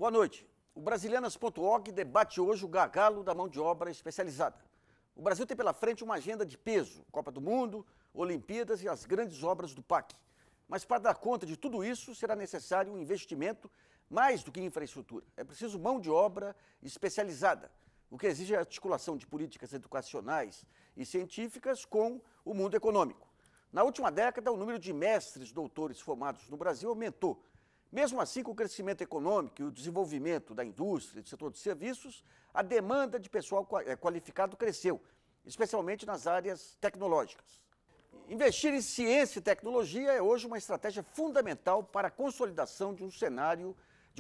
Boa noite. O Brasilianas.org debate hoje o gargalo da mão de obra especializada. O Brasil tem pela frente uma agenda de peso, Copa do Mundo, Olimpíadas e as grandes obras do PAC. Mas para dar conta de tudo isso, será necessário um investimento mais do que infraestrutura. É preciso mão de obra especializada, o que exige a articulação de políticas educacionais e científicas com o mundo econômico. Na última década, o número de mestres, doutores formados no Brasil aumentou. Mesmo assim, com o crescimento econômico e o desenvolvimento da indústria e do setor de serviços, a demanda de pessoal qualificado cresceu, especialmente nas áreas tecnológicas. Investir em ciência e tecnologia é hoje uma estratégia fundamental para a consolidação de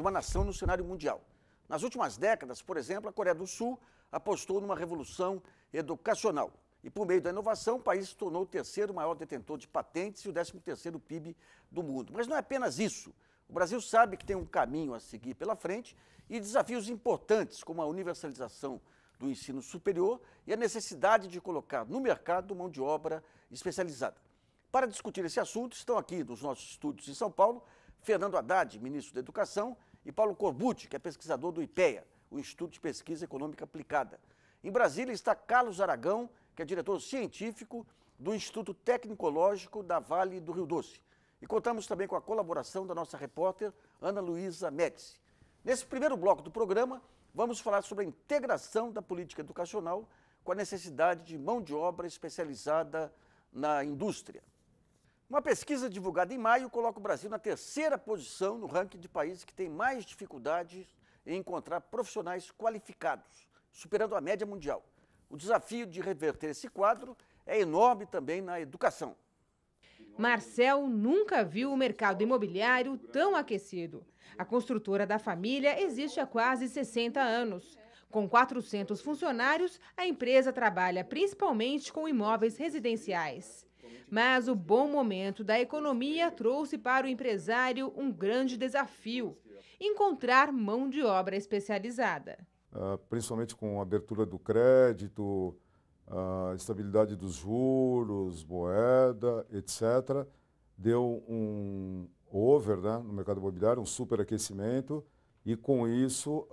uma nação no cenário mundial. Nas últimas décadas, por exemplo, a Coreia do Sul apostou numa revolução educacional. E por meio da inovação, o país se tornou o terceiro maior detentor de patentes e o 13º PIB do mundo. Mas não é apenas isso. O Brasil sabe que tem um caminho a seguir pela frente e desafios importantes, como a universalização do ensino superior e a necessidade de colocar no mercado mão de obra especializada. Para discutir esse assunto, estão aqui nos nossos estúdios em São Paulo, Fernando Haddad, ministro da Educação, e Paulo Corbucci, que é pesquisador do IPEA, o Instituto de Pesquisa Econômica Aplicada. Em Brasília está Carlos Aragão, que é diretor científico do Instituto Tecnológico da Vale do Rio Doce. E contamos também com a colaboração da nossa repórter Ana Luísa Médici. Nesse primeiro bloco do programa, vamos falar sobre a integração da política educacional com a necessidade de mão de obra especializada na indústria. Uma pesquisa divulgada em maio coloca o Brasil na terceira posição no ranking de países que têm mais dificuldades em encontrar profissionais qualificados, superando a média mundial. O desafio de reverter esse quadro é enorme também na educação. Marcel nunca viu o mercado imobiliário tão aquecido. A construtora da família existe há quase 60 anos. Com 400 funcionários, a empresa trabalha principalmente com imóveis residenciais. Mas o bom momento da economia trouxe para o empresário um grande desafio: encontrar mão de obra especializada. Principalmente com a abertura do crédito, a estabilidade dos juros, moeda, etc., deu um over, né, no mercado imobiliário, um superaquecimento e, com isso,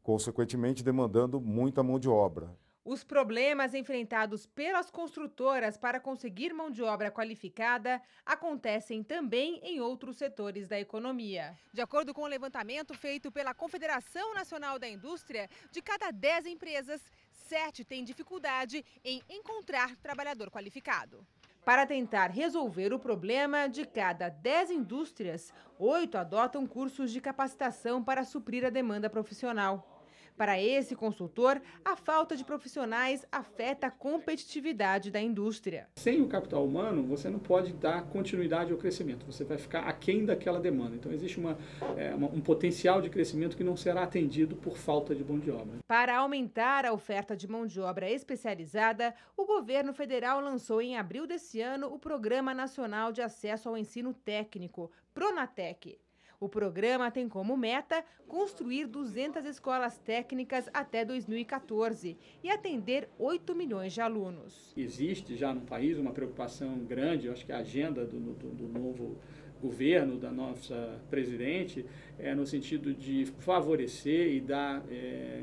consequentemente, demandando muita mão de obra. Os problemas enfrentados pelas construtoras para conseguir mão de obra qualificada acontecem também em outros setores da economia. De acordo com o levantamento feito pela Confederação Nacional da Indústria, de cada 10 empresas, 7 têm dificuldade em encontrar trabalhador qualificado. Para tentar resolver o problema, de cada 10 indústrias, 8 adotam cursos de capacitação para suprir a demanda profissional. Para esse consultor, a falta de profissionais afeta a competitividade da indústria. Sem o capital humano, você não pode dar continuidade ao crescimento, você vai ficar aquém daquela demanda. Então existe um potencial de crescimento que não será atendido por falta de mão de obra. Para aumentar a oferta de mão de obra especializada, o governo federal lançou em abril desse ano o Programa Nacional de Acesso ao Ensino Técnico, PRONATEC. O programa tem como meta construir 200 escolas técnicas até 2014 e atender 8 milhões de alunos. Existe já no país uma preocupação grande, eu acho que a agenda do novo governo, da nossa presidente, no sentido de favorecer e dar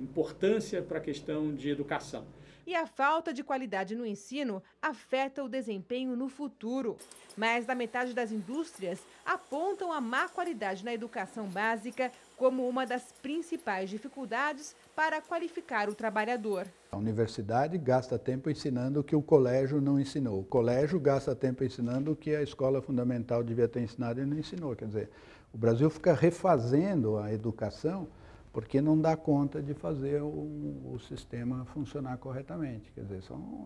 importância para a questão de educação. E a falta de qualidade no ensino afeta o desempenho no futuro. Mais da metade das indústrias apontam a má qualidade na educação básica como uma das principais dificuldades para qualificar o trabalhador. A universidade gasta tempo ensinando o que o colégio não ensinou. O colégio gasta tempo ensinando o que a escola fundamental devia ter ensinado e não ensinou. Quer dizer, o Brasil fica refazendo a educação porque não dá conta de fazer o sistema funcionar corretamente. Quer dizer,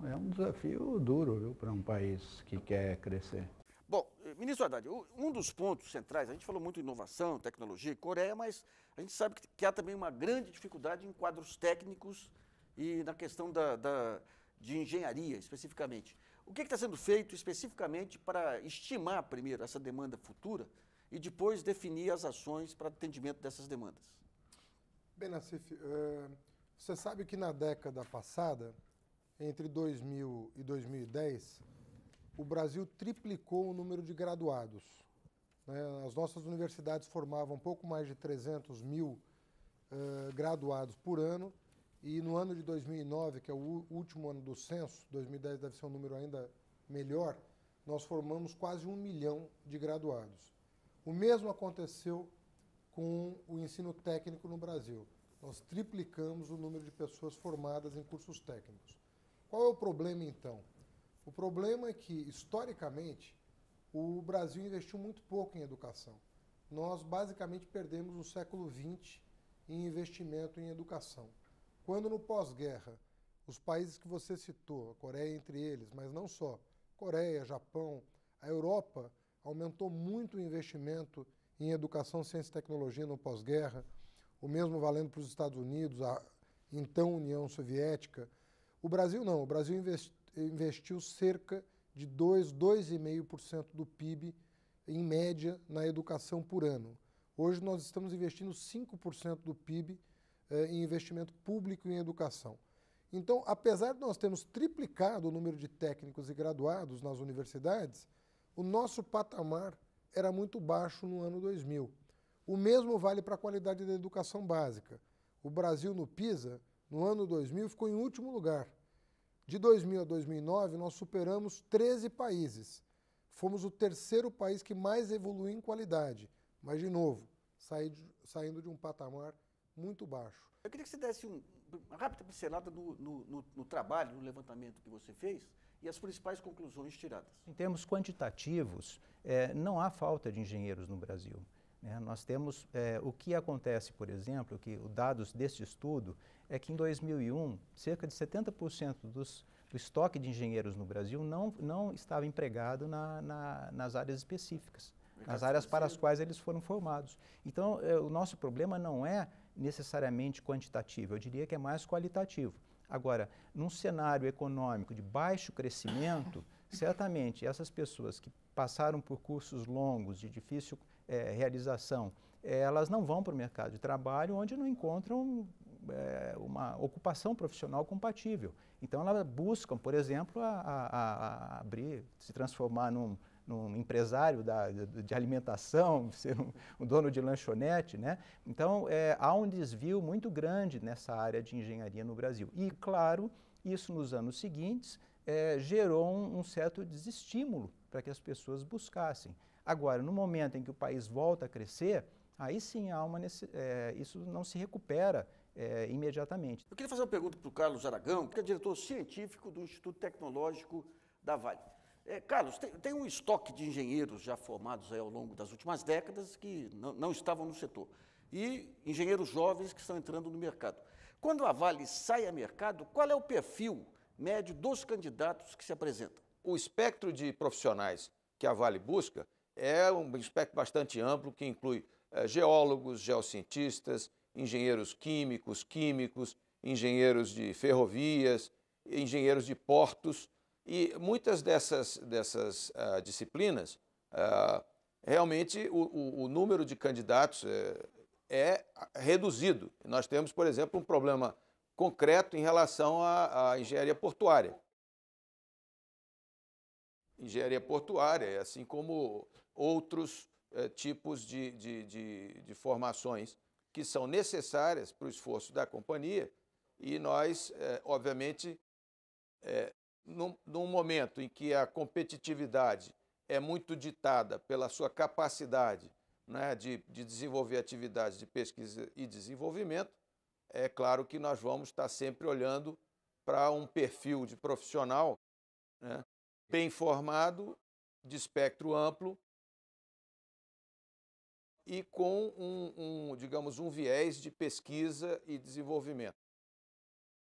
é um desafio duro para um país que quer crescer. Bom, ministro Haddad, um dos pontos centrais, a gente falou muito em inovação, tecnologia e Coreia, mas a gente sabe que há também uma grande dificuldade em quadros técnicos e na questão de engenharia, especificamente. O que está sendo feito especificamente para estimar, primeiro, essa demanda futura e depois definir as ações para atendimento dessas demandas? Bem, Nassif, você sabe que na década passada, entre 2000 e 2010, o Brasil triplicou o número de graduados. né? As nossas universidades formavam um pouco mais de 300 mil graduados por ano, e no ano de 2009, que é o último ano do censo, 2010 deve ser um número ainda melhor, nós formamos quase 1 milhão de graduados. O mesmo aconteceu com o ensino técnico no Brasil. Nós triplicamos o número de pessoas formadas em cursos técnicos. Qual é o problema, então? O problema é que, historicamente, o Brasil investiu muito pouco em educação. Nós, basicamente, perdemos o século XX em investimento em educação. Quando, no pós-guerra, os países que você citou, a Coreia entre eles, mas não só, Coreia, Japão, a Europa aumentou muito o investimento em educação, ciência e tecnologia no pós-guerra, o mesmo valendo para os Estados Unidos, a então União Soviética. O Brasil não, o Brasil investiu cerca de 2,5% do PIB, em média, na educação por ano. Hoje nós estamos investindo 5% do PIB em investimento público em educação. Então, apesar de nós termos triplicado o número de técnicos e graduados nas universidades, o nosso patamar era muito baixo no ano 2000. O mesmo vale para a qualidade da educação básica. O Brasil, no PISA, no ano 2000, ficou em último lugar. De 2000 a 2009, nós superamos 13 países. Fomos o terceiro país que mais evoluiu em qualidade. Mas, de novo, saindo de um patamar muito baixo. Eu queria que você desse uma rápida pincelada no trabalho, no levantamento que você fez e as principais conclusões tiradas. Em termos quantitativos, não há falta de engenheiros no Brasil. Nós temos, o que acontece, por exemplo, que os dados deste estudo, é que em 2001, cerca de 70% do estoque de engenheiros no Brasil não estava empregado nas áreas específicas, nas áreas para as quais eles foram formados. Então, o nosso problema não é necessariamente quantitativo, eu diria que é mais qualitativo. Agora, num cenário econômico de baixo crescimento, certamente essas pessoas que passaram por cursos longos, de difícil realização, elas não vão para o mercado de trabalho onde não encontram uma ocupação profissional compatível. Então, elas buscam, por exemplo, se transformar num empresário de alimentação, ser um dono de lanchonete, né? Então, há um desvio muito grande nessa área de engenharia no Brasil. E, claro, isso nos anos seguintes gerou um certo desestímulo para que as pessoas buscassem. Agora, no momento em que o país volta a crescer, aí sim há isso não se recupera imediatamente. Eu queria fazer uma pergunta para o Carlos Aragão, que é diretor científico do Instituto Tecnológico da Vale. Carlos, tem um estoque de engenheiros já formados aí ao longo das últimas décadas que não estavam no setor, e engenheiros jovens que estão entrando no mercado. Quando a Vale sai a mercado, qual é o perfil médio dos candidatos que se apresentam? O espectro de profissionais que a Vale busca é um espectro bastante amplo, que inclui geólogos, geocientistas, engenheiros químicos, engenheiros de ferrovias, engenheiros de portos. E muitas dessas disciplinas, realmente o número de candidatos é reduzido. Nós temos, por exemplo, um problema concreto em relação à engenharia portuária. Engenharia portuária, assim como outros tipos de formações que são necessárias para o esforço da companhia, e nós, obviamente, num momento em que a competitividade é muito ditada pela sua capacidade, né, de desenvolver atividades de pesquisa e desenvolvimento, é claro que nós vamos estar sempre olhando para um perfil de profissional, né, bem formado, de espectro amplo e com digamos, um viés de pesquisa e desenvolvimento.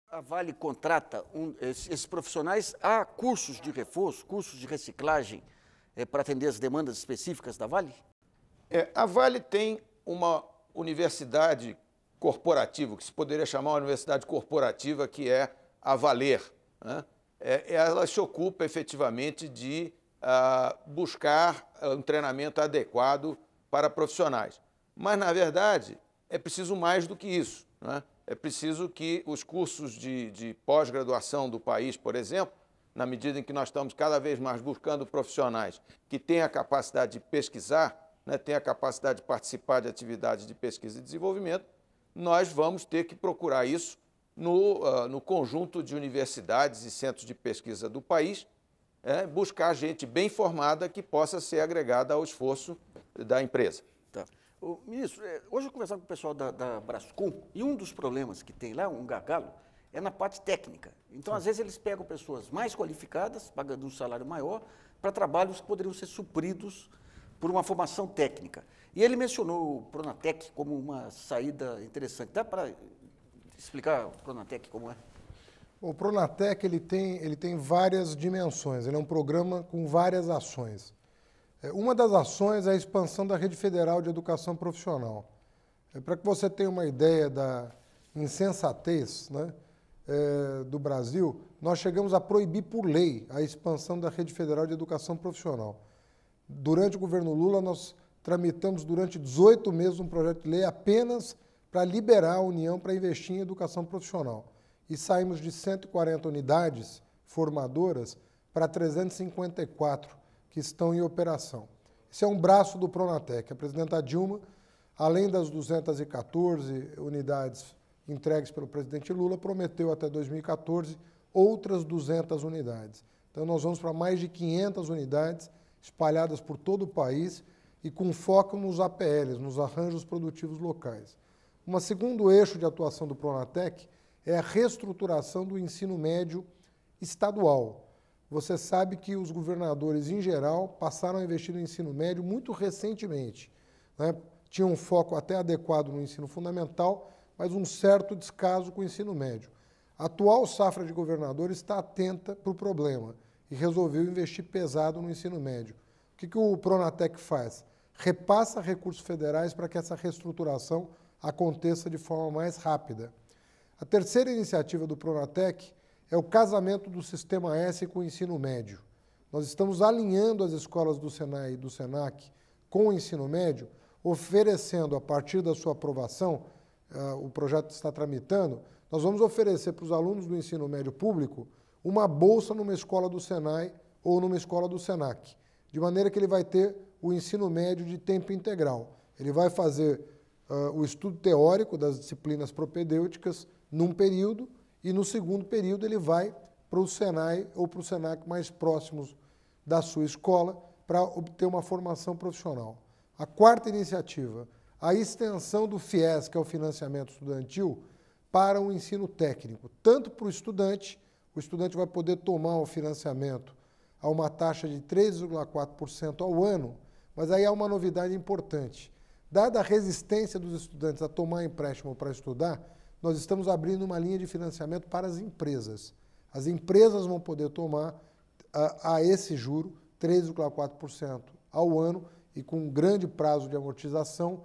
A Vale contrata esses profissionais, há cursos de reforço, cursos de reciclagem para atender as demandas específicas da Vale? A Vale tem uma universidade corporativa, que se poderia chamar uma universidade corporativa, que é a Valer, né? Ela se ocupa efetivamente de buscar um treinamento adequado para profissionais. Mas, na verdade, é preciso mais do que isso, né? É preciso que os cursos de pós-graduação do país, por exemplo, na medida em que nós estamos cada vez mais buscando profissionais que tenham a capacidade de pesquisar, né, tem a capacidade de participar de atividades de pesquisa e desenvolvimento, nós vamos ter que procurar isso no conjunto de universidades e centros de pesquisa do país, buscar gente bem formada que possa ser agregada ao esforço da empresa. Tá. Ministro, hoje eu conversava com o pessoal da Brascom e um dos problemas que tem lá, um gargalo, é na parte técnica. Então, às vezes, eles pegam pessoas mais qualificadas, pagando um salário maior, para trabalhos que poderiam ser supridos por uma formação técnica. E ele mencionou o Pronatec como uma saída interessante. Dá para explicar o Pronatec como é? O Pronatec ele tem várias dimensões, ele é um programa com várias ações. Uma das ações é a expansão da Rede Federal de Educação Profissional. Para que você tenha uma ideia da insensatez, né, do Brasil, nós chegamos a proibir por lei a expansão da Rede Federal de Educação Profissional. Durante o governo Lula, nós tramitamos durante 18 meses um projeto de lei apenas para liberar a União para investir em educação profissional. E saímos de 140 unidades formadoras para 354 que estão em operação. Esse é um braço do Pronatec. A presidenta Dilma, além das 214 unidades entregues pelo presidente Lula, prometeu até 2014 outras 200 unidades. Então, nós vamos para mais de 500 unidades espalhadas por todo o país e com foco nos APLs, nos arranjos produtivos locais. Um segundo eixo de atuação do Pronatec é a reestruturação do ensino médio estadual. Você sabe que os governadores, em geral, passaram a investir no ensino médio muito recentemente, né? Tinham um foco até adequado no ensino fundamental, mas um certo descaso com o ensino médio. A atual safra de governadores está atenta para o problema e resolveu investir pesado no ensino médio. O que o Pronatec faz? Repassa recursos federais para que essa reestruturação aconteça de forma mais rápida. A terceira iniciativa do Pronatec é o casamento do Sistema S com o ensino médio. Nós estamos alinhando as escolas do Senai e do Senac com o ensino médio, oferecendo, a partir da sua aprovação, o projeto está tramitando, nós vamos oferecer para os alunos do ensino médio público uma bolsa numa escola do Senai ou numa escola do Senac, de maneira que ele vai ter o ensino médio de tempo integral. Ele vai fazer o estudo teórico das disciplinas propedêuticas num período e no segundo período ele vai para o Senai ou para o Senac mais próximos da sua escola para obter uma formação profissional. A quarta iniciativa, a extensão do FIES, que é o financiamento estudantil, para o ensino técnico, tanto para o estudante vai poder tomar o financiamento a uma taxa de 3,4% ao ano, mas aí há uma novidade importante. Dada a resistência dos estudantes a tomar empréstimo para estudar, nós estamos abrindo uma linha de financiamento para as empresas. As empresas vão poder tomar a esse juro, 3,4% ao ano, e com um grande prazo de amortização,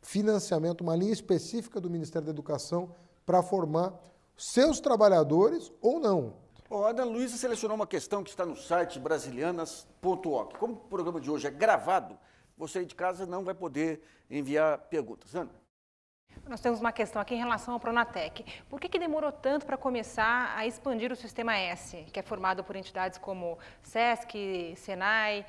financiamento, uma linha específica do Ministério da Educação para formar seus trabalhadores ou não. A Ana Luísa selecionou uma questão que está no site brasilianas.org. Como o programa de hoje é gravado, você aí de casa não vai poder enviar perguntas. Ana? Nós temos uma questão aqui em relação ao Pronatec. Por que demorou tanto para começar a expandir o Sistema S, que é formado por entidades como SESC, SENAI,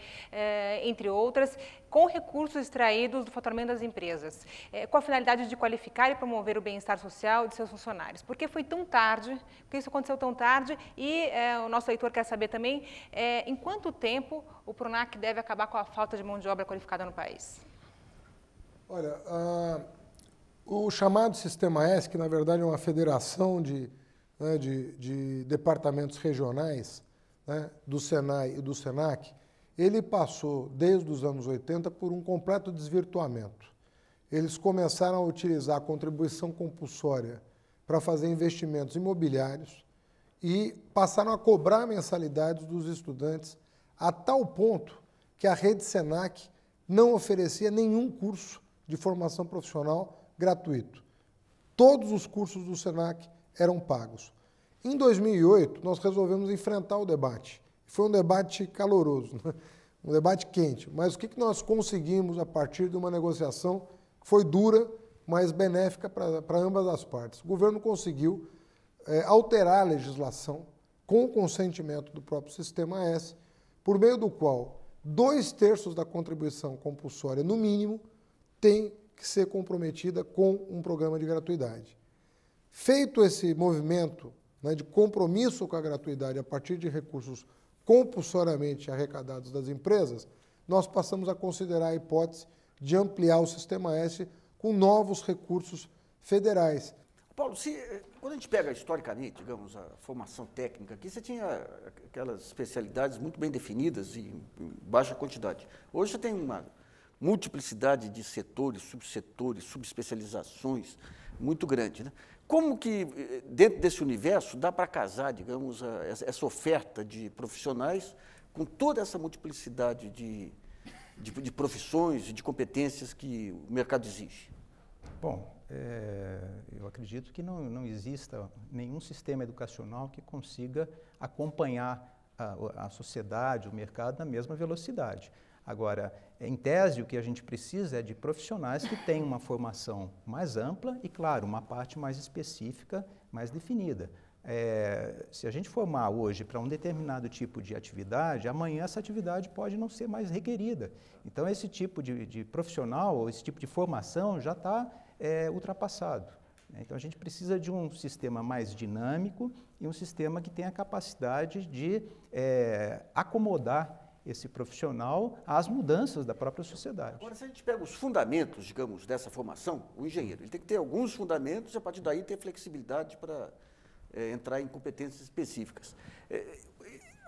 entre outras, com recursos extraídos do faturamento das empresas, com a finalidade de qualificar e promover o bem-estar social de seus funcionários? Por que foi tão tarde? Por que isso aconteceu tão tarde? E o nosso leitor quer saber também em quanto tempo o Pronac deve acabar com a falta de mão de obra qualificada no país? Olha, o chamado Sistema S, que na verdade é uma federação de departamentos regionais, né, do Senai e do Senac, ele passou, desde os anos 80, por um completo desvirtuamento. Eles começaram a utilizar a contribuição compulsória para fazer investimentos imobiliários e passaram a cobrar mensalidades dos estudantes a tal ponto que a rede Senac não oferecia nenhum curso de formação profissional gratuito. Todos os cursos do Senac eram pagos. Em 2008, nós resolvemos enfrentar o debate. Foi um debate caloroso, né? Um debate quente. Mas o que nós conseguimos a partir de uma negociação que foi dura, mas benéfica para ambas as partes? O governo conseguiu alterar a legislação com o consentimento do próprio Sistema S, por meio do qual 2/3 da contribuição compulsória, no mínimo, tem que ser comprometida com um programa de gratuidade. Feito esse movimento, né, de compromisso com a gratuidade a partir de recursos compulsoriamente arrecadados das empresas, nós passamos a considerar a hipótese de ampliar o Sistema S com novos recursos federais. Paulo, quando a gente pega historicamente, digamos, a formação técnica aqui, você tinha aquelas especialidades muito bem definidas e em baixa quantidade. Hoje você tem uma multiplicidade de setores, subespecializações muito grande, né? Como que, dentro desse universo, dá para casar, digamos, essa oferta de profissionais com toda essa multiplicidade de profissões e de competências que o mercado exige? Bom, eu acredito que não exista nenhum sistema educacional que consiga acompanhar a sociedade, o mercado, na mesma velocidade. Agora, em tese, o que a gente precisa é de profissionais que tenham uma formação mais ampla e, claro, uma parte mais específica, mais definida. Se a gente formar hoje para um determinado tipo de atividade, amanhã essa atividade pode não ser mais requerida. Então, esse tipo de profissional, ou esse tipo de formação já está ultrapassado. Então, a gente precisa de um sistema mais dinâmico e um sistema que tenha a capacidade de acomodar esse profissional às mudanças da própria sociedade. Agora, se a gente pega os fundamentos, digamos, dessa formação, o engenheiro, ele tem que ter alguns fundamentos e, a partir daí, ter flexibilidade para entrar em competências específicas.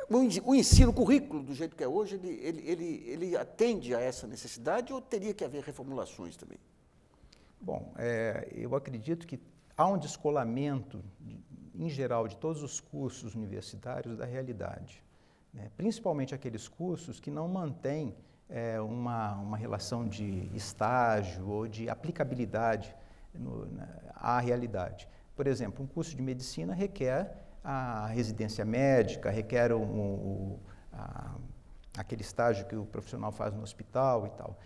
O ensino, o currículo, do jeito que é hoje, ele atende a essa necessidade ou teria que haver reformulações também? Bom, eu acredito que há um descolamento, em geral, de todos os cursos universitários da realidade, né? Principalmente aqueles cursos que não mantêm uma relação de estágio ou de aplicabilidade à realidade. Por exemplo, um curso de medicina requer a residência médica, requer aquele estágio que o profissional faz no hospital e tal.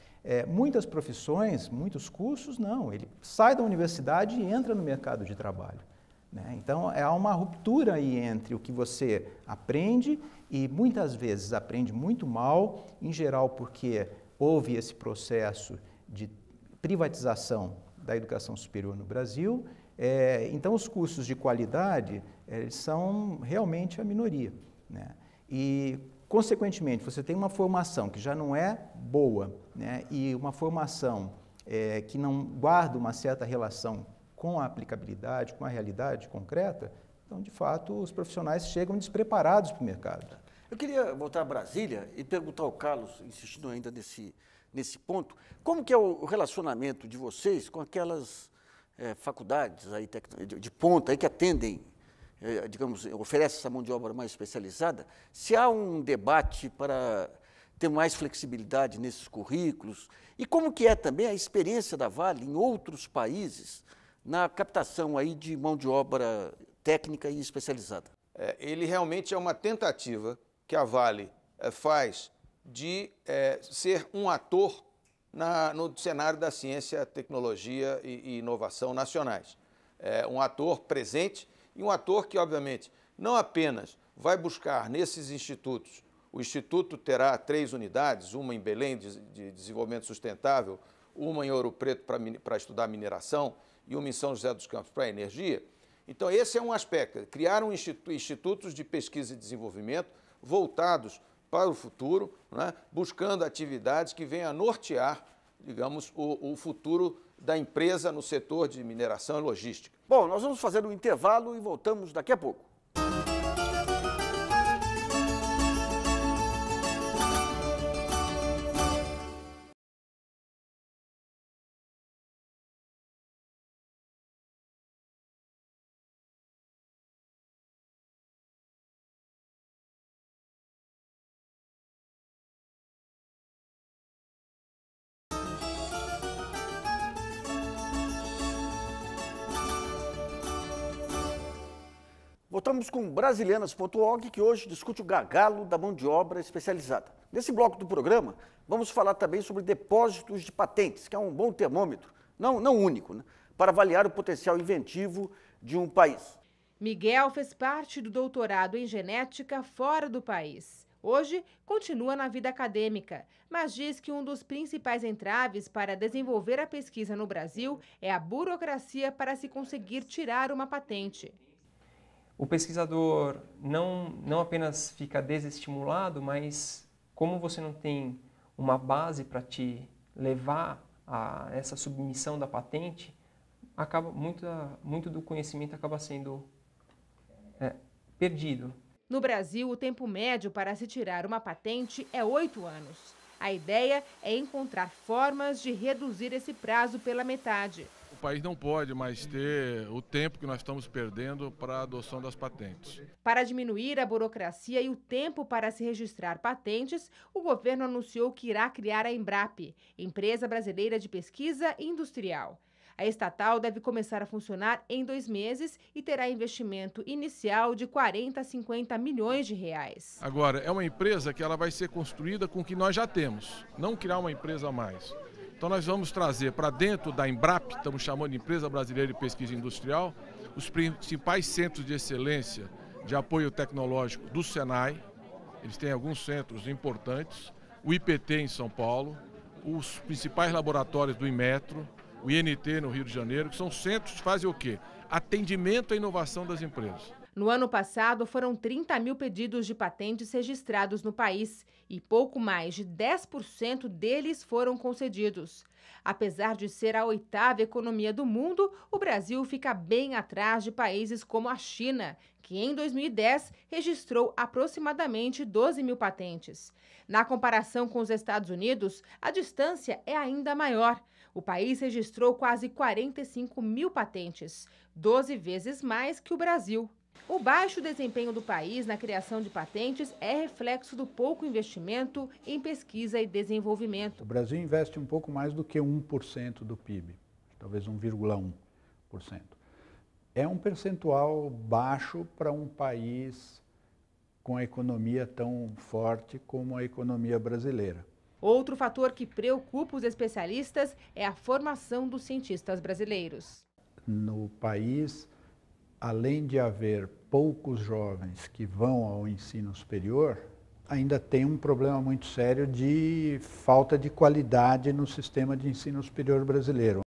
Muitas profissões, muitos cursos, não. Ele sai da universidade e entra no mercado de trabalho, né? Então, há uma ruptura aí entre o que você aprende e, muitas vezes, aprende muito mal, em geral porque houve esse processo de privatização da educação superior no Brasil. Então, os cursos de qualidade são realmente a minoria, né? E, consequentemente, você tem uma formação que já não é boa, né? E uma formação que não guarda uma certa relação com a aplicabilidade, com a realidade concreta. Então, de fato, os profissionais chegam despreparados para o mercado. Eu queria voltar a Brasília e perguntar ao Carlos, insistindo ainda nesse ponto, como que é o relacionamento de vocês com aquelas faculdades aí, de ponta aí que atendem, digamos, oferecem essa mão de obra mais especializada? Se há um debate para ter mais flexibilidade nesses currículos? E como que é também a experiência da Vale em outros países na captação aí de mão de obra técnica e especializada? Ele realmente é uma tentativa que a Vale faz de ser um ator no cenário da ciência, tecnologia e inovação nacionais. Um ator presente e um ator que, obviamente, não apenas vai buscar nesses institutos. O Instituto terá 3 unidades, uma em Belém de desenvolvimento sustentável, uma em Ouro Preto para estudar mineração e uma em São José dos Campos para energia. Então, esse é um aspecto. Criaram institutos de pesquisa e desenvolvimento voltados para o futuro, né, buscando atividades que venham a nortear, digamos, o futuro da empresa no setor de mineração e logística. Bom, nós vamos fazer um intervalo e voltamos daqui a pouco. Voltamos com Brasilianas.org, que hoje discute o gargalo da mão de obra especializada. Nesse bloco do programa, vamos falar também sobre depósitos de patentes, que é um bom termômetro, não único, né, para avaliar o potencial inventivo de um país. Miguel fez parte do doutorado em genética fora do país. Hoje, continua na vida acadêmica, mas diz que um dos principais entraves para desenvolver a pesquisa no Brasil é a burocracia para se conseguir tirar uma patente. O pesquisador não apenas fica desestimulado, mas como você não tem uma base para te levar a essa submissão da patente, muito do conhecimento acaba sendo perdido. No Brasil, o tempo médio para se tirar uma patente é 8 anos. A ideia é encontrar formas de reduzir esse prazo pela metade. O país não pode mais ter o tempo que nós estamos perdendo para a adoção das patentes. Para diminuir a burocracia e o tempo para se registrar patentes, o governo anunciou que irá criar a Embrapa, Empresa Brasileira de Pesquisa Industrial. A estatal deve começar a funcionar em 2 meses e terá investimento inicial de 40 a 50 milhões de reais. Agora, é uma empresa que ela vai ser construída com o que nós já temos, não criar uma empresa a mais. Então nós vamos trazer para dentro da Embrapa, estamos chamando de Empresa Brasileira de Pesquisa Industrial, os principais centros de excelência de apoio tecnológico do Senai, eles têm alguns centros importantes, o IPT em São Paulo, os principais laboratórios do Inmetro, o INT no Rio de Janeiro, que são centros que fazem o quê? Atendimento à inovação das empresas. No ano passado, foram 30 mil pedidos de patentes registrados no país e pouco mais de 10% deles foram concedidos. Apesar de ser a 8ª economia do mundo, o Brasil fica bem atrás de países como a China, que em 2010 registrou aproximadamente 12 mil patentes. Na comparação com os Estados Unidos, a distância é ainda maior. O país registrou quase 45 mil patentes, 12 vezes mais que o Brasil. O baixo desempenho do país na criação de patentes é reflexo do pouco investimento em pesquisa e desenvolvimento. O Brasil investe um pouco mais do que 1% do PIB, talvez 1,1%. É um percentual baixo para um país com a economia tão forte como a economia brasileira. Outro fator que preocupa os especialistas é a formação dos cientistas brasileiros. No país, além de haver poucos jovens que vão ao ensino superior, ainda tem um problema muito sério de falta de qualidade no sistema de ensino superior brasileiro.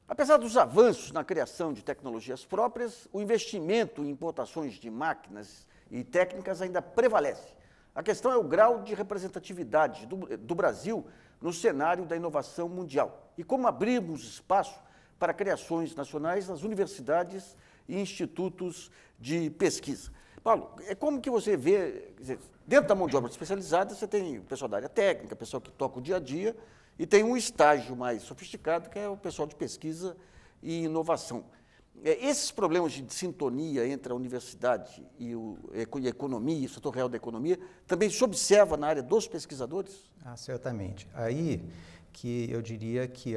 Apesar dos avanços na criação de tecnologias próprias, o investimento em importações de máquinas e técnicas ainda prevalece. A questão é o grau de representatividade do Brasil no cenário da inovação mundial e como abrirmos espaço para criações nacionais nas universidades e institutos de pesquisa. Paulo, como que você vê, quer dizer, dentro da mão de obra especializada, você tem o pessoal da área técnica, o pessoal que toca o dia a dia, e tem um estágio mais sofisticado, que é o pessoal de pesquisa e inovação. Esses problemas de sintonia entre a universidade e a economia, o setor real da economia, também se observa na área dos pesquisadores? Certamente. Aí que eu diria que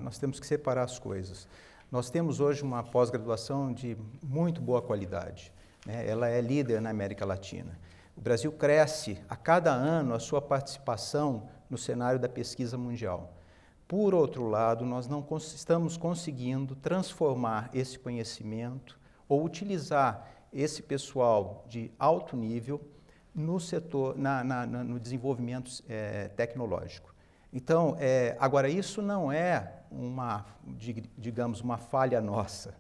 nós temos que separar as coisas. Nós temos hoje uma pós-graduação de muito boa qualidade, né? Ela é líder na América Latina. O Brasil cresce a cada ano a sua participação no cenário da pesquisa mundial. Por outro lado, nós não estamos conseguindo transformar esse conhecimento ou utilizar esse pessoal de alto nível no setor, no desenvolvimento tecnológico. Então, agora, isso não é digamos, uma falha nossa.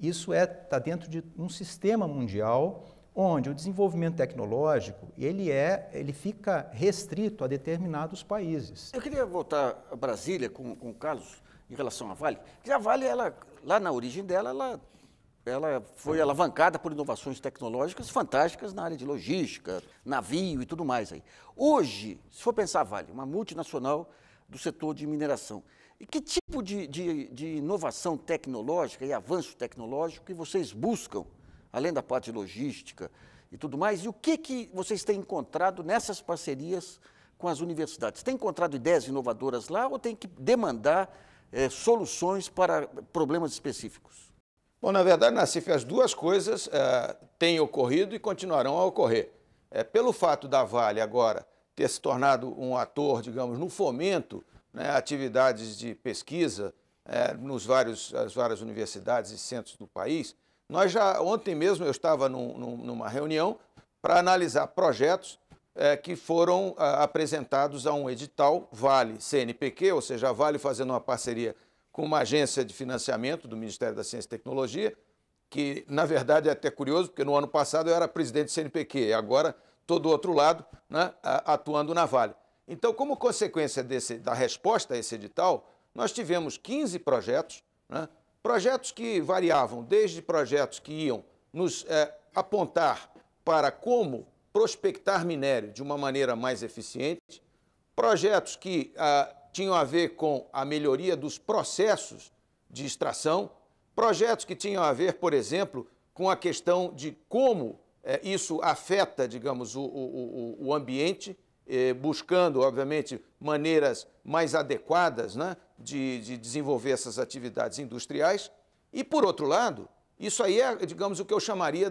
Isso está dentro de um sistema mundial onde o desenvolvimento tecnológico ele fica restrito a determinados países. Eu queria voltar a Brasília com o Carlos em relação à Vale. Porque a Vale, lá na origem dela, ela foi alavancada por inovações tecnológicas fantásticas na área de logística, navio e tudo mais aí. Hoje, se for pensar a Vale, uma multinacional do setor de mineração, e que tipo de inovação tecnológica e avanço tecnológico que vocês buscam, além da parte de logística e tudo mais, e o que vocês têm encontrado nessas parcerias com as universidades? Tem encontrado ideias inovadoras lá ou tem que demandar soluções para problemas específicos? Bom, na verdade, Nassif, as duas coisas têm ocorrido e continuarão a ocorrer. Pelo fato da Vale agora ter se tornado um ator, digamos, no fomento, né, atividades de pesquisa nas várias universidades e centros do país, ontem mesmo eu estava numa reunião para analisar projetos que foram apresentados a um edital Vale-CNPq, ou seja, a Vale fazendo uma parceria com uma agência de financiamento do Ministério da Ciência e Tecnologia, que, na verdade, é até curioso, porque no ano passado eu era presidente do CNPq, e agora estou do outro lado, né, atuando na Vale. Então, como consequência da resposta a esse edital, nós tivemos 15 projetos, né, projetos que variavam desde projetos que iam nos apontar para como prospectar minério de uma maneira mais eficiente, projetos que tinham a ver com a melhoria dos processos de extração, projetos que tinham a ver, por exemplo, com a questão de como isso afeta, digamos, o ambiente, buscando, obviamente, maneiras mais adequadas, né, de desenvolver essas atividades industriais. E, por outro lado, isso aí é, digamos, o que eu chamaria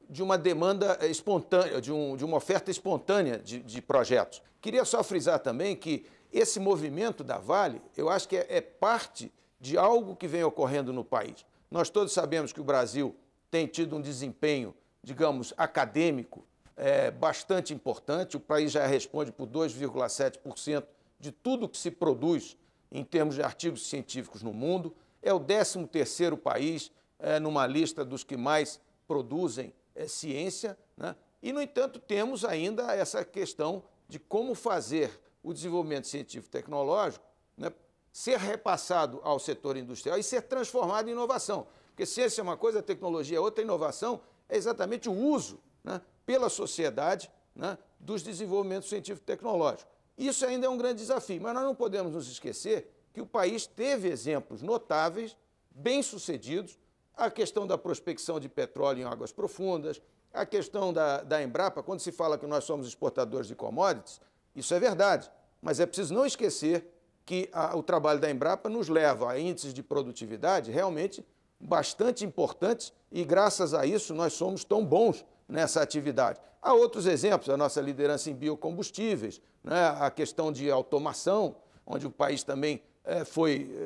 de uma demanda espontânea, de uma oferta espontânea de projetos. Queria só frisar também que esse movimento da Vale, eu acho que é parte de algo que vem ocorrendo no país. Nós todos sabemos que o Brasil tem tido um desempenho, digamos, acadêmico bastante importante. O país já responde por 2,7% de tudo que se produz em termos de artigos científicos no mundo. É o 13º país numa lista dos que mais produzem ciência, né? E, no entanto, temos ainda essa questão de como fazer o desenvolvimento científico e tecnológico, né, ser repassado ao setor industrial e ser transformado em inovação. Porque ciência é uma coisa, tecnologia é outra, inovação é exatamente o uso, né, pela sociedade, né, dos desenvolvimentos científico e tecnológico. Isso ainda é um grande desafio, mas nós não podemos nos esquecer que o país teve exemplos notáveis, bem-sucedidos, a questão da prospecção de petróleo em águas profundas, a questão da Embrapa, quando se fala que nós somos exportadores de commodities, isso é verdade, mas é preciso não esquecer que o trabalho da Embrapa nos leva a índices de produtividade realmente bastante importantes e, graças a isso, nós somos tão bons nessa atividade. Há outros exemplos, a nossa liderança em biocombustíveis, né, a questão de automação, onde o país também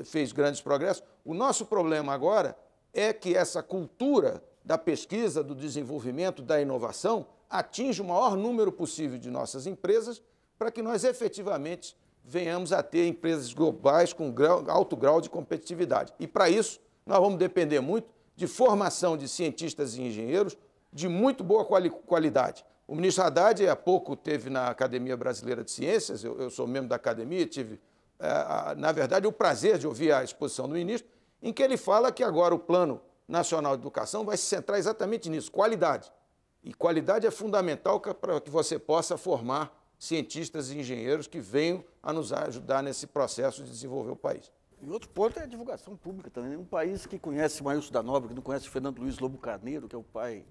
fez grandes progressos. O nosso problema agora é que essa cultura da pesquisa, do desenvolvimento, da inovação, atinja o maior número possível de nossas empresas para que nós efetivamente venhamos a ter empresas globais com alto grau de competitividade. E, para isso, nós vamos depender muito de formação de cientistas e engenheiros de muito boa qualidade. O ministro Haddad, há pouco, teve na Academia Brasileira de Ciências, eu sou membro da academia, tive, na verdade, o prazer de ouvir a exposição do ministro, em que ele fala que agora o Plano Nacional de Educação vai se centrar exatamente nisso, qualidade. E qualidade é fundamental para que você possa formar cientistas e engenheiros que venham a nos ajudar nesse processo de desenvolver o país. E outro ponto é a divulgação pública também. Um país que conhece Maílson da Nóbrega, que não conhece Fernando Luiz Lobo Carneiro, que é o pai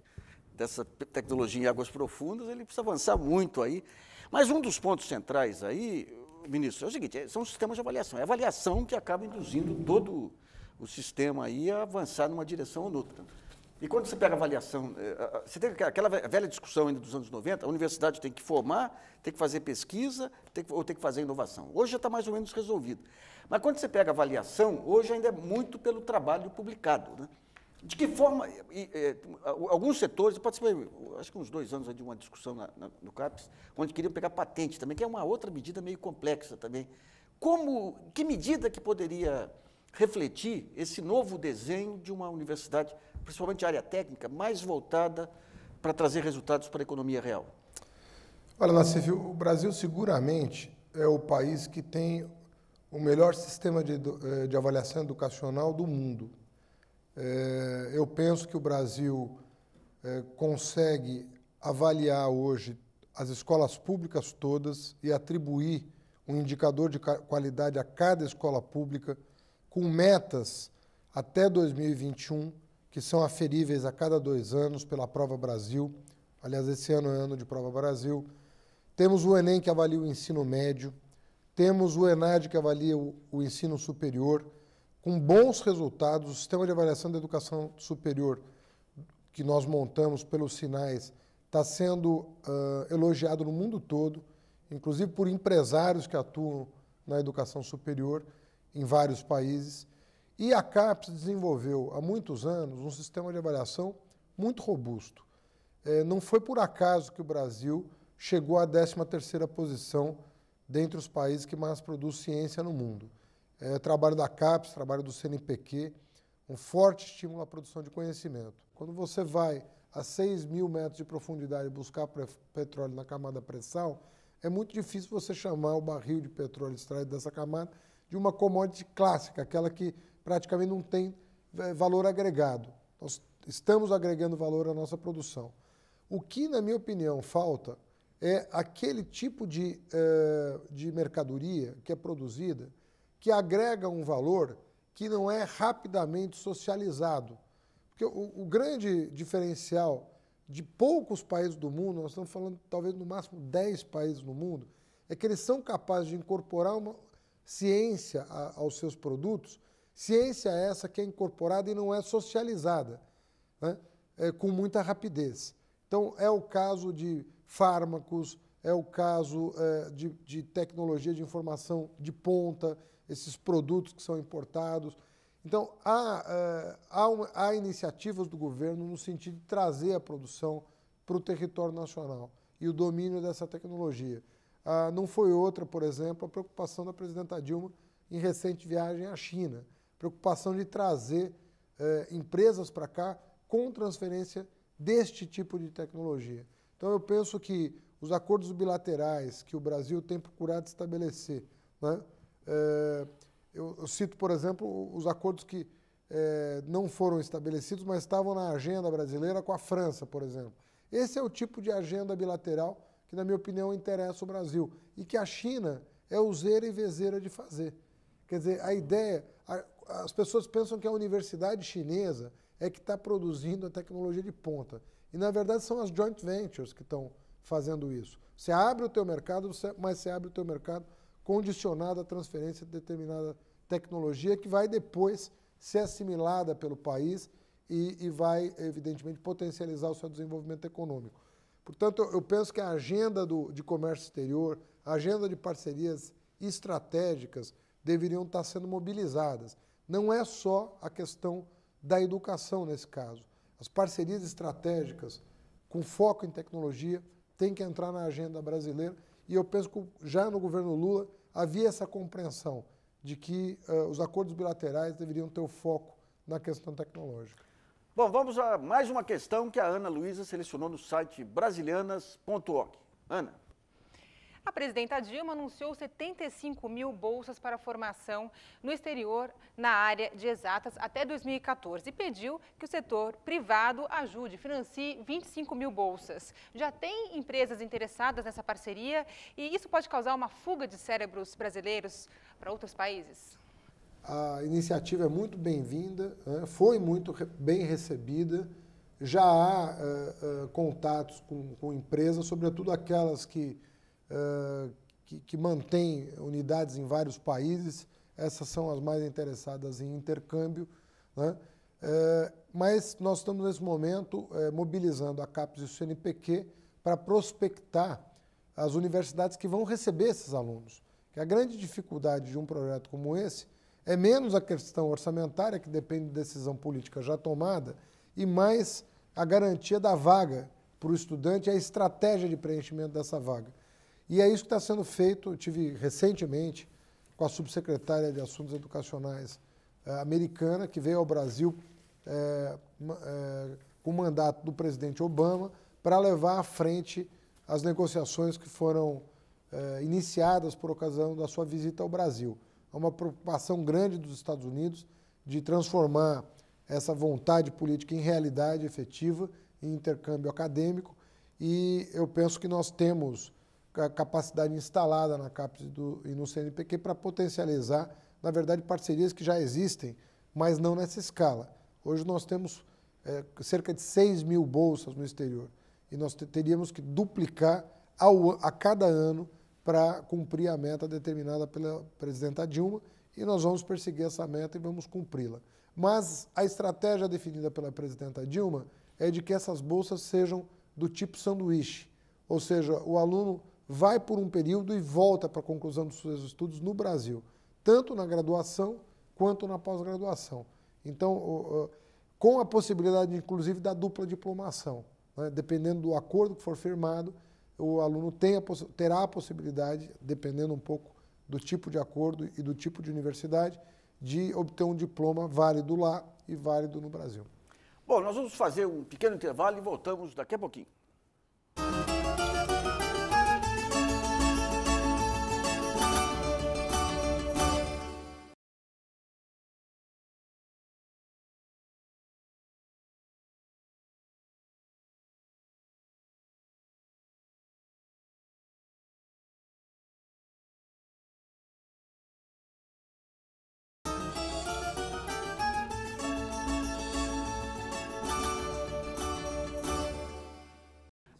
dessa tecnologia em águas profundas, ele precisa avançar muito aí. Mas um dos pontos centrais aí, ministro, é o seguinte, são os sistemas de avaliação. É a avaliação que acaba induzindo todo o sistema aí a avançar numa direção ou noutra. E quando você pega a avaliação, você tem aquela velha discussão ainda dos anos 90, a universidade tem que formar, tem que fazer pesquisa, ou tem que fazer inovação. Hoje já está mais ou menos resolvido. Mas quando você pega a avaliação, hoje ainda é muito pelo trabalho publicado, né? De que forma, alguns setores, eu participei, acho que uns 2 anos de uma discussão no CAPES, onde queriam pegar patente também, que é uma outra medida meio complexa também. Que medida que poderia refletir esse novo desenho de uma universidade, principalmente a área técnica, mais voltada para trazer resultados para a economia real? Olha, Nassif, o Brasil seguramente é o país que tem o melhor sistema de avaliação educacional do mundo. Eu penso que o Brasil consegue avaliar hoje as escolas públicas todas e atribuir um indicador de qualidade a cada escola pública, com metas até 2021, que são aferíveis a cada 2 anos pela Prova Brasil. Aliás, esse ano é ano de Prova Brasil. Temos o Enem, que avalia o ensino médio. Temos o ENAD, que avalia o ensino superior, com bons resultados. O sistema de avaliação da educação superior que nós montamos pelos sinais está sendo elogiado no mundo todo, inclusive por empresários que atuam na educação superior em vários países. E a CAPES desenvolveu há muitos anos um sistema de avaliação muito robusto. Não foi por acaso que o Brasil chegou à 13ª posição dentre os países que mais produzem ciência no mundo. Trabalho da CAPES, trabalho do CNPq, um forte estímulo à produção de conhecimento. Quando você vai a 6.000 metros de profundidade buscar petróleo na camada pré-sal, é muito difícil você chamar o barril de petróleo extraído dessa camada de uma commodity clássica, aquela que praticamente não tem valor agregado. Nós estamos agregando valor à nossa produção. O que, na minha opinião, falta é aquele tipo de mercadoria que é produzida que agrega um valor que não é rapidamente socializado. Porque o grande diferencial de poucos países do mundo, nós estamos falando talvez no máximo 10 países no mundo, é que eles são capazes de incorporar uma ciência aos seus produtos, ciência essa que é incorporada e não é socializada, né? Com muita rapidez. Então, é o caso de fármacos, é o caso de tecnologia de informação de ponta, esses produtos que são importados. Então, há iniciativas do governo no sentido de trazer a produção para o território nacional e o domínio dessa tecnologia. Não foi outra, por exemplo, a preocupação da presidenta Dilma em recente viagem à China, preocupação de trazer empresas para cá com transferência deste tipo de tecnologia. Então, eu penso que os acordos bilaterais que o Brasil tem procurado estabelecer, né? Eu cito, por exemplo, os acordos que não foram estabelecidos, mas estavam na agenda brasileira com a França, por exemplo. Esse é o tipo de agenda bilateral que, na minha opinião, interessa o Brasil e que a China é useira e vezeira de fazer. Quer dizer, a ideia... As pessoas pensam que a universidade chinesa é que está produzindo a tecnologia de ponta. E, na verdade, são as joint ventures que estão fazendo isso. Você abre o teu mercado, mas você abre o teu mercado condicionado à transferência de determinada tecnologia que vai depois ser assimilada pelo país e vai, evidentemente, potencializar o seu desenvolvimento econômico. Portanto, eu penso que a agenda de comércio exterior, a agenda de parcerias estratégicas deveriam estar sendo mobilizadas. Não é só a questão da educação nesse caso. As parcerias estratégicas com foco em tecnologia têm que entrar na agenda brasileira e eu penso que já no governo Lula havia essa compreensão de que os acordos bilaterais deveriam ter o foco na questão tecnológica. Bom, vamos a mais uma questão que a Ana Luísa selecionou no site brasilianas.org. Ana. A presidenta Dilma anunciou 75.000 bolsas para formação no exterior na área de exatas até 2014 e pediu que o setor privado ajude, financie 25.000 bolsas. Já tem empresas interessadas nessa parceria e isso pode causar uma fuga de cérebros brasileiros para outros países? A iniciativa é muito bem-vinda, foi muito bem recebida. Já há contatos com empresas, sobretudo aquelas que mantêm unidades em vários países. Essas são as mais interessadas em intercâmbio, né? Mas nós estamos, nesse momento, mobilizando a CAPES e o CNPq para prospectar as universidades que vão receber esses alunos. Que a grande dificuldade de um projeto como esse é menos a questão orçamentária, que depende de decisão política já tomada, e mais a garantia da vaga para o estudante e a estratégia de preenchimento dessa vaga. E é isso que está sendo feito. Eu tive recentemente com a subsecretária de Assuntos Educacionais americana, que veio ao Brasil com o mandato do presidente Obama para levar à frente as negociações que foram iniciadas por ocasião da sua visita ao Brasil. Há uma preocupação grande dos Estados Unidos de transformar essa vontade política em realidade efetiva, em intercâmbio acadêmico, e eu penso que nós temos a capacidade instalada na CAPES e no CNPq para potencializar, na verdade, parcerias que já existem, mas não nessa escala. Hoje nós temos cerca de 6.000 bolsas no exterior e nós teríamos que duplicar a cada ano para cumprir a meta determinada pela presidenta Dilma e nós vamos perseguir essa meta e vamos cumpri-la. Mas a estratégia definida pela presidenta Dilma é de que essas bolsas sejam do tipo sanduíche, ou seja, o aluno vai por um período e volta para a conclusão dos seus estudos no Brasil, tanto na graduação quanto na pós-graduação. Então, com a possibilidade, inclusive, da dupla diplomação, né? Dependendo do acordo que for firmado, o aluno terá a possibilidade, dependendo um pouco do tipo de acordo e do tipo de universidade, de obter um diploma válido lá e válido no Brasil. Bom, nós vamos fazer um pequeno intervalo e voltamos daqui a pouquinho.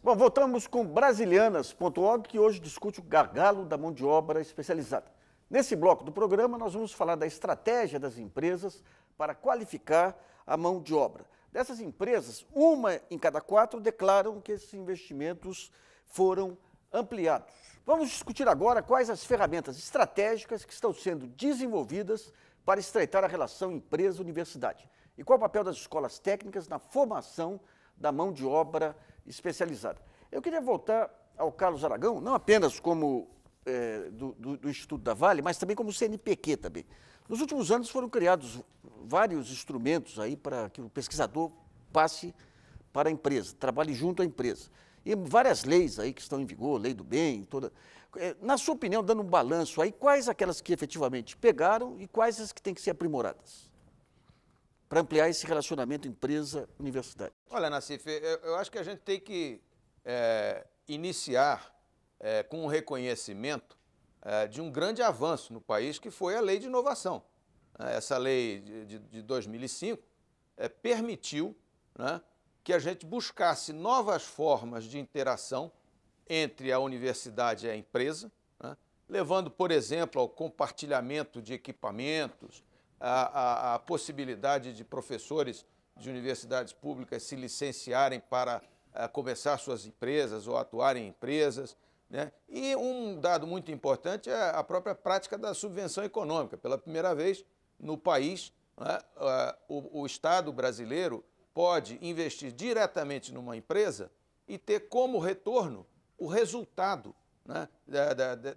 Bom, voltamos com Brasilianas.org, que hoje discute o gargalo da mão de obra especializada. Nesse bloco do programa, nós vamos falar da estratégia das empresas para qualificar a mão de obra. Dessas empresas, 1 em cada 4 declaram que esses investimentos foram ampliados. Vamos discutir agora quais as ferramentas estratégicas que estão sendo desenvolvidas para estreitar a relação empresa-universidade e qual o papel das escolas técnicas na formação da mão de obra especializada. Eu queria voltar ao Carlos Aragão, não apenas como do Instituto da Vale, mas também como CNPq também. Nos últimos anos foram criados vários instrumentos aí para que o pesquisador passe para a empresa, trabalhe junto à empresa. E várias leis aí que estão em vigor, lei do bem, toda. Na sua opinião, dando um balanço aí, quais aquelas que efetivamente pegaram e quais as que têm que ser aprimoradas para ampliar esse relacionamento empresa-universidade? Olha, Nassif, eu acho que a gente tem que iniciar com um reconhecimento de um grande avanço no país, que foi a Lei de Inovação. Essa lei de 2005 permitiu, né, que a gente buscasse novas formas de interação entre a universidade e a empresa, né, levando, por exemplo, ao compartilhamento de equipamentos, a possibilidade de professores de universidades públicas se licenciarem para começar suas empresas ou atuarem em empresas, né? E um dado muito importante é a própria prática da subvenção econômica. Pela primeira vez no país, né, o Estado brasileiro pode investir diretamente numa empresa e ter como retorno o resultado, né,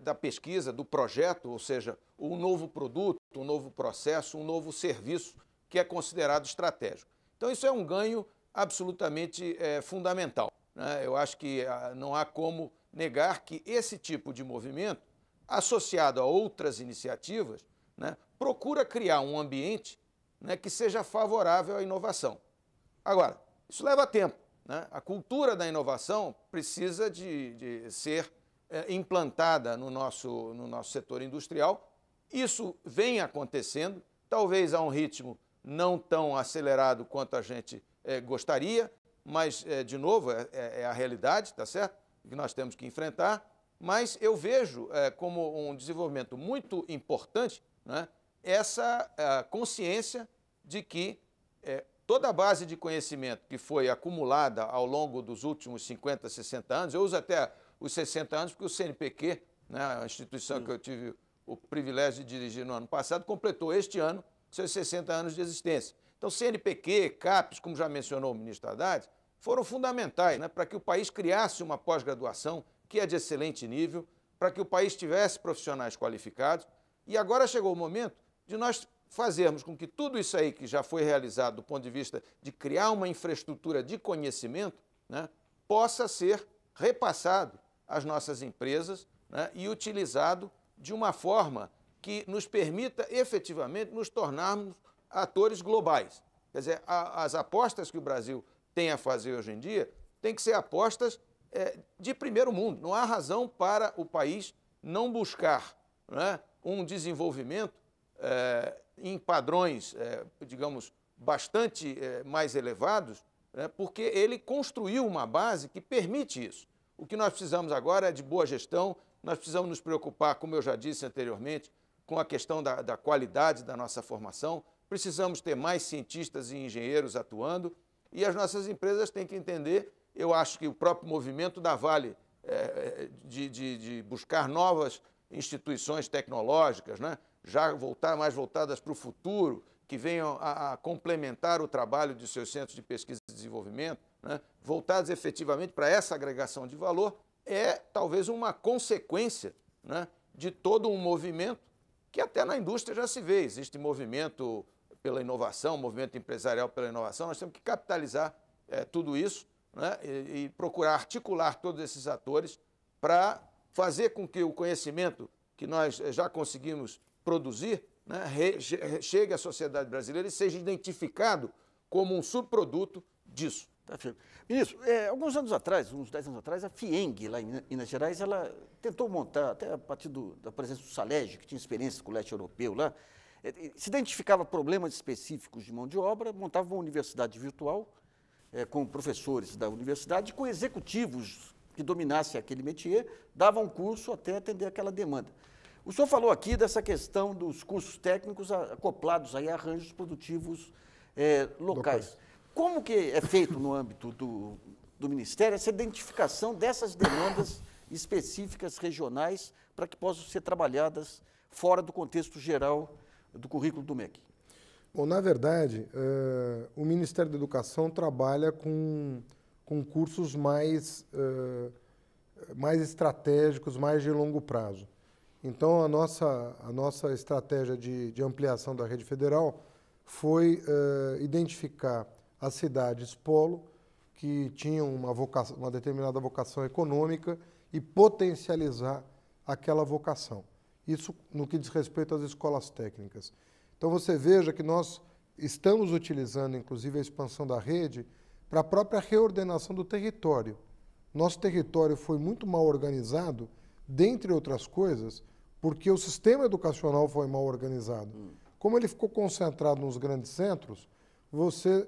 da pesquisa, do projeto, ou seja, um novo produto, um novo processo, um novo serviço que é considerado estratégico. Então, isso é um ganho absolutamente fundamental, né? Eu acho que não há como negar que esse tipo de movimento, associado a outras iniciativas, né, procura criar um ambiente, né, que seja favorável à inovação. Agora, isso leva tempo, né? A cultura da inovação precisa de ser implantada no nosso setor industrial. Isso vem acontecendo, talvez a um ritmo não tão acelerado quanto a gente gostaria, mas, de novo, é a realidade, tá certo? Que nós temos que enfrentar, mas eu vejo como um desenvolvimento muito importante, né, essa consciência de que toda a base de conhecimento que foi acumulada ao longo dos últimos 50, 60 anos, eu uso até os 60 anos porque o CNPq, né, a instituição que eu tive o privilégio de dirigir no ano passado, completou este ano seus 60 anos de existência. Então, CNPq, CAPES, como já mencionou o ministro Haddad, foram fundamentais, né, para que o país criasse uma pós-graduação que é de excelente nível, para que o país tivesse profissionais qualificados. E agora chegou o momento de nós fazermos com que tudo isso aí que já foi realizado do ponto de vista de criar uma infraestrutura de conhecimento, né, possa ser repassado às nossas empresas, né, e utilizado de uma forma que nos permita efetivamente nos tornarmos atores globais. Quer dizer, as apostas que o Brasil tem a fazer hoje em dia tem que ser apostas de primeiro mundo. Não há razão para o país não buscar, né, um desenvolvimento em padrões, digamos, bastante mais elevados, né, porque ele construiu uma base que permite isso. O que nós precisamos agora é de boa gestão, nós precisamos nos preocupar, como eu já disse anteriormente, com a questão da qualidade da nossa formação, precisamos ter mais cientistas e engenheiros atuando, e as nossas empresas têm que entender, eu acho que o próprio movimento da Vale de buscar novas instituições tecnológicas, né, já mais voltadas para o futuro, que venham a complementar o trabalho de seus centros de pesquisa e desenvolvimento, né, voltados efetivamente para essa agregação de valor, é talvez uma consequência, né, de todo um movimento que até na indústria já se vê. Existe movimento pela inovação, movimento empresarial pela inovação. Nós temos que capitalizar tudo isso, né, e procurar articular todos esses atores para fazer com que o conhecimento que nós já conseguimos produzir, né, chegue à sociedade brasileira e seja identificado como um subproduto disso. Tá, ministro, alguns anos atrás, uns 10 anos atrás, a FIENG, lá em Minas Gerais, ela tentou montar, até a partir da presença do Salege, que tinha experiência com o leste europeu lá, se identificava problemas específicos de mão de obra, montava uma universidade virtual com professores da universidade, com executivos que dominassem aquele métier, davam um curso até atender aquela demanda. O senhor falou aqui dessa questão dos cursos técnicos acoplados aí a arranjos produtivos locais. Como que é feito no âmbito do Ministério essa identificação dessas demandas específicas regionais para que possam ser trabalhadas fora do contexto geral do currículo do MEC? Bom, na verdade, o Ministério da Educação trabalha com cursos mais estratégicos, mais de longo prazo. Então, a nossa estratégia de ampliação da rede federal foi identificar as cidades polo que tinham uma determinada vocação econômica e potencializar aquela vocação. Isso no que diz respeito às escolas técnicas. Então, você veja que nós estamos utilizando, inclusive, a expansão da rede para a própria reordenação do território. Nosso território foi muito mal organizado, dentre outras coisas, porque o sistema educacional foi mal organizado. Como ele ficou concentrado nos grandes centros, você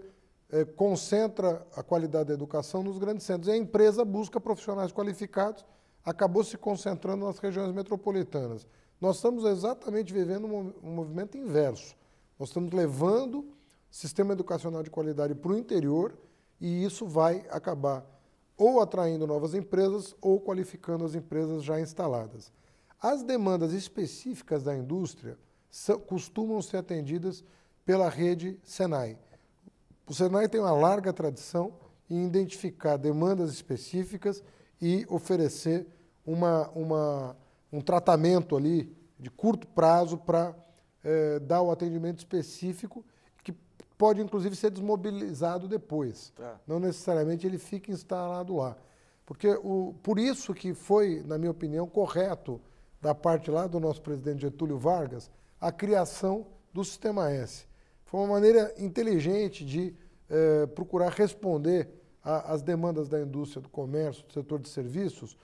concentra a qualidade da educação nos grandes centros. E a empresa busca profissionais qualificados, acabou se concentrando nas regiões metropolitanas. Nós estamos exatamente vivendo um movimento inverso. Nós estamos levando o sistema educacional de qualidade para o interior e isso vai acabar ou atraindo novas empresas ou qualificando as empresas já instaladas. As demandas específicas da indústria costumam ser atendidas pela rede Senai. O Senai tem uma larga tradição em identificar demandas específicas e oferecer um tratamento ali de curto prazo para dar o atendimento específico que pode, inclusive, ser desmobilizado depois. Tá. Não necessariamente ele fica instalado lá. Porque por isso que foi, na minha opinião, correto da parte lá do nosso presidente Getúlio Vargas a criação do Sistema S. Foi uma maneira inteligente de procurar responder às demandas da indústria, do comércio, do setor de serviços,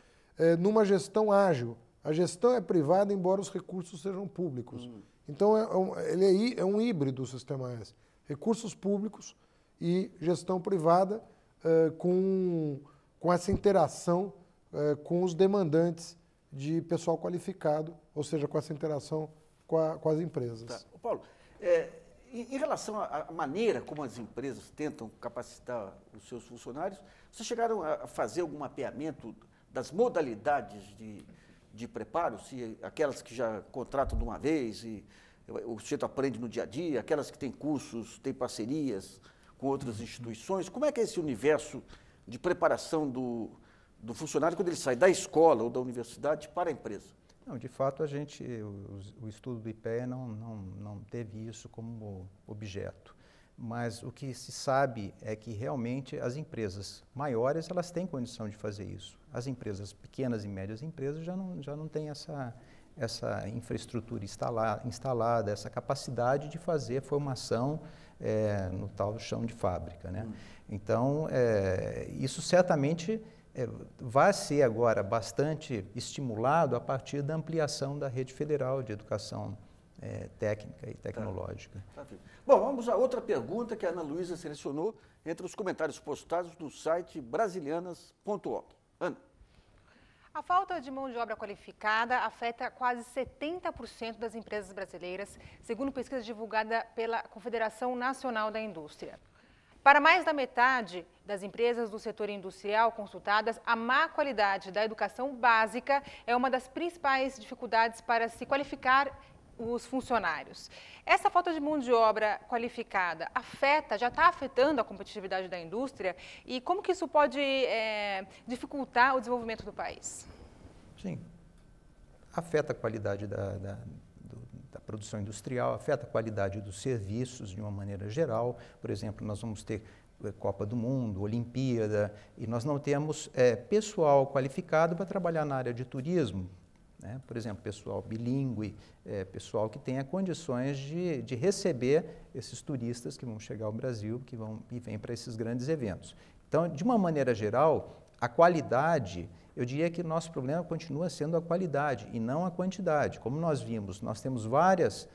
numa gestão ágil. A gestão é privada, embora os recursos sejam públicos. Então, ele é um híbrido, o Sistema S. Recursos públicos e gestão privada com essa interação com os demandantes de pessoal qualificado, ou seja, com essa interação com as empresas. Tá. Paulo, em relação à maneira como as empresas tentam capacitar os seus funcionários, vocês chegaram a fazer algum mapeamento das modalidades de preparo, se aquelas que já contratam de uma vez e o sujeito aprende no dia a dia, aquelas que têm cursos, têm parcerias com outras instituições, como é que é esse universo de preparação do funcionário quando ele sai da escola ou da universidade para a empresa? Não, de fato, o estudo do IPEA não teve isso como objeto. Mas o que se sabe é que realmente as empresas maiores elas têm condição de fazer isso. As empresas pequenas e médias empresas já não têm essa infraestrutura instalada, essa capacidade de fazer formação no tal chão de fábrica, né? Então, isso certamente vai ser agora bastante estimulado a partir da ampliação da rede federal de educação técnica e tecnológica. Tá. Bom, vamos a outra pergunta que a Ana Luísa selecionou entre os comentários postados no site brasilianas.org. Ana. A falta de mão de obra qualificada afeta quase 70% das empresas brasileiras, segundo pesquisa divulgada pela Confederação Nacional da Indústria. Para mais da metade das empresas do setor industrial consultadas, a má qualidade da educação básica é uma das principais dificuldades para se qualificar os funcionários. Essa falta de mão de obra qualificada já está afetando a competitividade da indústria? E como que isso pode dificultar o desenvolvimento do país? Sim, afeta a qualidade da produção industrial, afeta a qualidade dos serviços de uma maneira geral. Por exemplo, nós vamos ter Copa do Mundo, Olimpíada, e nós não temos pessoal qualificado para trabalhar na área de turismo, né? Por exemplo, pessoal bilíngue, pessoal que tenha condições de receber esses turistas que vão chegar ao Brasil, e vêm para esses grandes eventos. Então, de uma maneira geral, a qualidade, eu diria que o nosso problema continua sendo a qualidade e não a quantidade. Como nós vimos, nós temos várias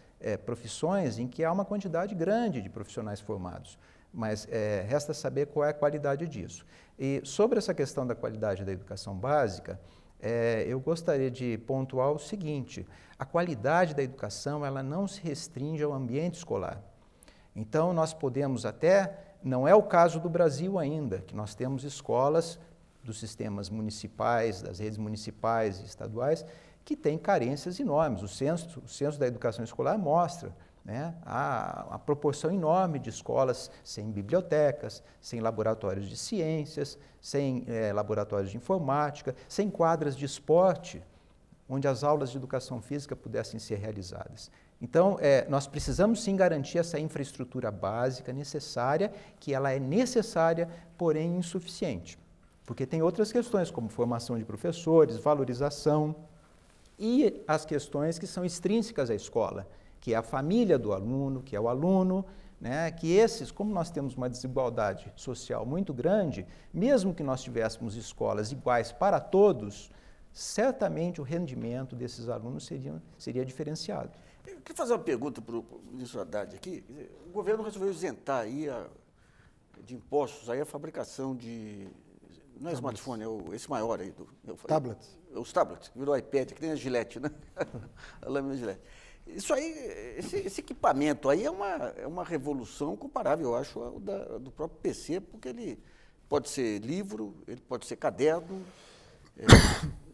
profissões em que há uma quantidade grande de profissionais formados, mas resta saber qual é a qualidade disso. E sobre essa questão da qualidade da educação básica, eu gostaria de pontuar o seguinte: a qualidade da educação ela não se restringe ao ambiente escolar. Então, nós podemos não é o caso do Brasil ainda, que nós temos escolas dos sistemas municipais, das redes municipais e estaduais, que têm carências enormes. O censo da educação escolar mostra, né, a proporção enorme de escolas sem bibliotecas, sem laboratórios de ciências, sem laboratórios de informática, sem quadras de esporte, onde as aulas de educação física pudessem ser realizadas. Então, nós precisamos sim garantir essa infraestrutura básica necessária, que ela é necessária, porém insuficiente. Porque tem outras questões, como formação de professores, valorização, e as questões que são extrínsecas à escola, que é a família do aluno, que é o aluno, né, que como nós temos uma desigualdade social muito grande, mesmo que nós tivéssemos escolas iguais para todos, certamente o rendimento desses alunos seria diferenciado. Eu queria fazer uma pergunta para o ministro Haddad aqui. O governo resolveu isentar aí de impostos aí a fabricação de... Não é smartphone, é esse maior aí. Tablets. Os tablets, virou iPad, que nem a Gillette, né? A lâmina Gillette. Isso aí, esse equipamento aí é uma revolução comparável, eu acho, ao do próprio PC, porque ele pode ser livro, ele pode ser caderno,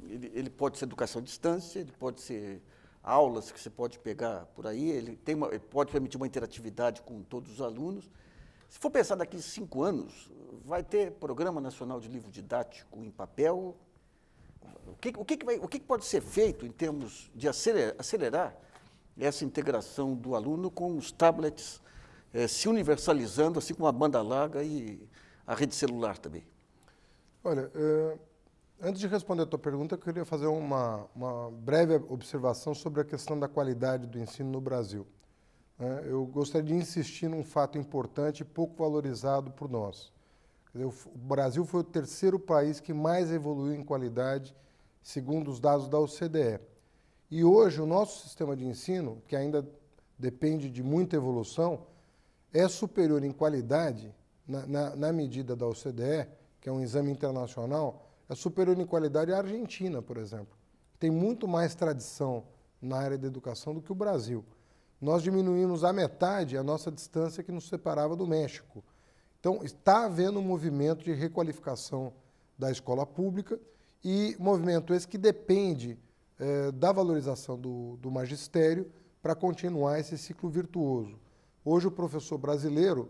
ele pode ser educação à distância, ele pode ser aulas que você pode pegar por aí, ele pode permitir uma interatividade com todos os alunos. Se for pensar daqui a 5 anos, vai ter Programa Nacional de Livro Didático em papel. O que pode ser feito em termos de acelerar essa integração do aluno com os tablets se universalizando, assim como a banda larga e a rede celular também? Olha, antes de responder a tua pergunta, eu queria fazer uma breve observação sobre a questão da qualidade do ensino no Brasil. Eu gostaria de insistir num fato importante e pouco valorizado por nós. Quer dizer, o Brasil foi o 3º país que mais evoluiu em qualidade, segundo os dados da OCDE. E hoje o nosso sistema de ensino, que ainda depende de muita evolução, é superior em qualidade, na medida da OCDE, que é um exame internacional, é superior em qualidade à Argentina, por exemplo. Tem muito mais tradição na área da educação do que o Brasil. Nós diminuímos à metade a nossa distância que nos separava do México. Então, está havendo um movimento de requalificação da escola pública e movimento esse que depende da valorização do magistério para continuar esse ciclo virtuoso. Hoje, o professor brasileiro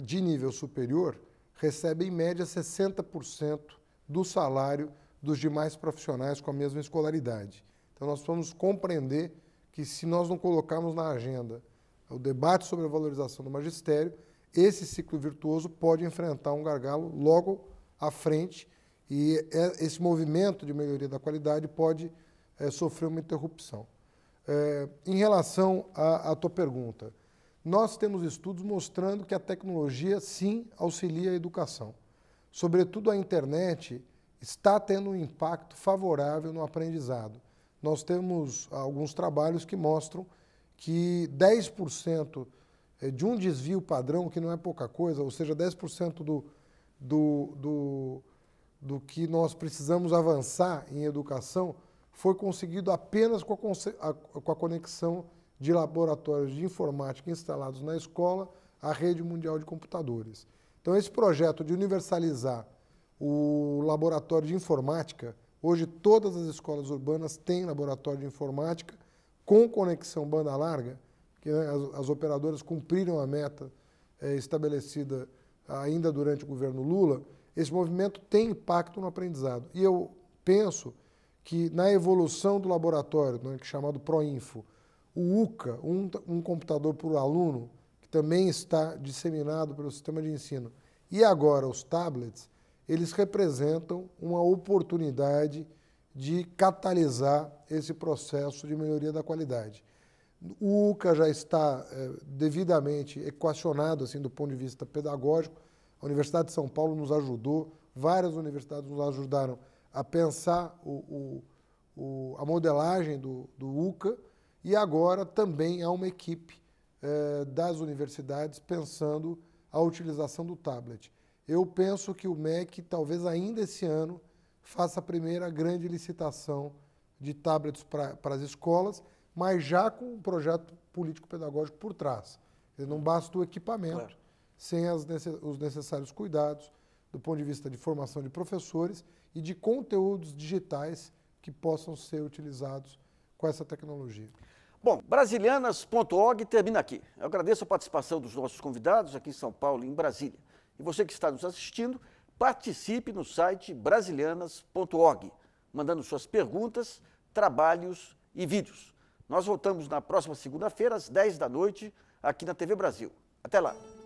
de nível superior recebe, em média, 60% do salário dos demais profissionais com a mesma escolaridade. Então, nós vamos compreender que, se nós não colocarmos na agenda o debate sobre a valorização do magistério, esse ciclo virtuoso pode enfrentar um gargalo logo à frente e esse movimento de melhoria da qualidade pode sofrer uma interrupção. Em relação à tua pergunta, nós temos estudos mostrando que a tecnologia, sim, auxilia a educação. Sobretudo a internet está tendo um impacto favorável no aprendizado. Nós temos alguns trabalhos que mostram que 10% de um desvio padrão, que não é pouca coisa, ou seja, 10% do que nós precisamos avançar em educação, foi conseguido apenas com a conexão de laboratórios de informática instalados na escola à rede mundial de computadores. Então, esse projeto de universalizar o laboratório de informática, hoje todas as escolas urbanas têm laboratório de informática com conexão banda larga, que, né, as operadoras cumpriram a meta estabelecida ainda durante o governo Lula, esse movimento tem impacto no aprendizado. E eu penso que na evolução do laboratório, né, chamado Proinfo, o UCA, um computador por aluno, que também está disseminado pelo sistema de ensino, e agora os tablets, eles representam uma oportunidade de catalisar esse processo de melhoria da qualidade. O UCA já está devidamente equacionado assim, do ponto de vista pedagógico. A Universidade de São Paulo nos ajudou, várias universidades nos ajudaram a pensar a modelagem do UCA, e agora também há uma equipe das universidades pensando a utilização do tablet. Eu penso que o MEC, talvez ainda esse ano, faça a primeira grande licitação de tablets para as escolas, mas já com um projeto político-pedagógico por trás. Não basta o equipamento, claro, sem os necessários cuidados do ponto de vista de formação de professores e de conteúdos digitais que possam ser utilizados com essa tecnologia. Bom, Brasilianas.org termina aqui. Eu agradeço a participação dos nossos convidados aqui em São Paulo e em Brasília. E você que está nos assistindo, participe no site brasilianas.org, mandando suas perguntas, trabalhos e vídeos. Nós voltamos na próxima segunda-feira, às 10 da noite, aqui na TV Brasil. Até lá!